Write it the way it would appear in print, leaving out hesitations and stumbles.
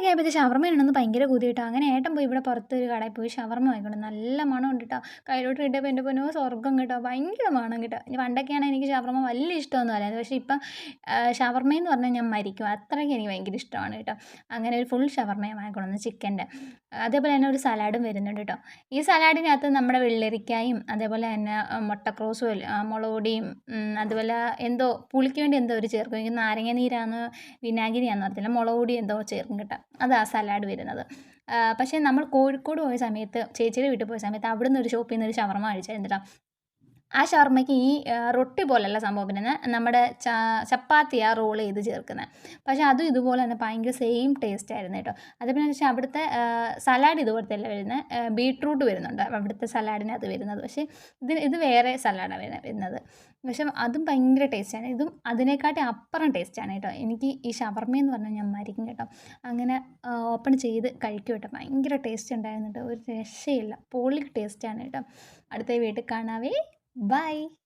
രാത്രിയൊക്കെ ആയപ്പോഴത്തെ ഷവർമ്മ ഉണ്ടെന്ന് ഭയങ്കര കൊതി കേട്ടോ. അങ്ങനെ ഏട്ടൻ പോയി ഇവിടെ പുറത്തൊരു കടയിൽ പോയി ഷവർമ്മ വാങ്ങിക്കൊണ്ട് നല്ല മണം ഉണ്ട് കേട്ടോ. കയ്യിലോട്ട് കിട്ടിയപ്പോൾ എൻ്റെ പൊന്നോ സ്വർഗ്ഗം കേട്ടോ. ഭയങ്കര മണം കേട്ടോ. ഇനി പണ്ടൊക്കെയാണെങ്കിൽ എനിക്ക് ഷവർമ്മ വലിയ ഇഷ്ടമൊന്നും അല്ലായിരുന്നു. പക്ഷേ ഇപ്പം ഷവർമ്മയെന്ന് പറഞ്ഞാൽ ഞാൻ മരിക്കും. അത്രയ്ക്ക് എനിക്ക് ഭയങ്കര ഇഷ്ടമാണ് കേട്ടോ. അങ്ങനെ ഒരു ഫുൾ ഷവർമ്മയും വാങ്ങിക്കൊണ്ടുവന്നു ചിക്കൻ്റെ. അതേപോലെ തന്നെ ഒരു സലാഡും വരുന്നുണ്ട് കേട്ടോ. ഈ സലാഡിനകത്ത് നമ്മുടെ വെള്ളരിക്കായും അതേപോലെ തന്നെ മുട്ടക്രോസും മുളക് പൊടിയും അതുപോലെ എന്തോ പുളിക്ക് വേണ്ടി എന്തോ ഒരു ചേർക്കും. എനിക്ക് നാരങ്ങ നീരാന്ന് വിനാഗിരിയാണെന്ന് അറിയത്തില്ല, മുളക് പൊടി എന്തോ ചേർക്കും കേട്ടോ. അതാ സലാഡ് വരുന്നത്. പക്ഷേ നമ്മൾ കോഴിക്കോട് പോയ സമയത്ത് ചേച്ചിയുടെ വീട്ടിൽ പോയ സമയത്ത് അവിടുന്ന് ഒരു ഷോപ്പിൽ നിന്ന് ഒരു ഷവർമ്മ കഴിച്ചായിരുന്നു കേട്ടോ. ആ ഷവർമ്മയ്ക്ക് ഈ റൊട്ടി പോലല്ല സംഭവം വരുന്നത്, നമ്മുടെ ചപ്പാത്തിയാണ് റോൾ ചെയ്ത് ചേർക്കുന്നത്. പക്ഷേ അതും ഇതുപോലെ തന്നെ ഭയങ്കര സെയിം ടേസ്റ്റ് ആയിരുന്നു കേട്ടോ. അതേപോലെ വെച്ചാൽ അവിടുത്തെ സലാഡ് ഇതുപോലത്തെ അല്ല വരുന്നത്, ബീട്രൂട്ട് വരുന്നുണ്ട് അവിടുത്തെ സലാഡിനകത്ത് വരുന്നത്. പക്ഷേ ഇത് വേറെ സലാഡാണ് വരുന്നത്. പക്ഷേ അതും ഭയങ്കര ടേസ്റ്റാണ്. ഇതും അതിനെക്കാട്ടി അപ്പുറം ടേസ്റ്റാണ് കേട്ടോ. എനിക്ക് ഈ ഷവർമ്മയെന്ന് പറഞ്ഞാൽ ഞാൻ മരിക്കും കേട്ടോ. അങ്ങനെ ഓപ്പൺ ചെയ്ത് കഴിക്കും കേട്ടോ. ഭയങ്കര ടേസ്റ്റ് ഉണ്ടായിരുന്നു കേട്ടോ. ഒരു രക്ഷയില്ല, പൊളി ടേസ്റ്റാണ് കേട്ടോ. അടുത്ത വീട്ടിൽ കാണാവേ. Bye.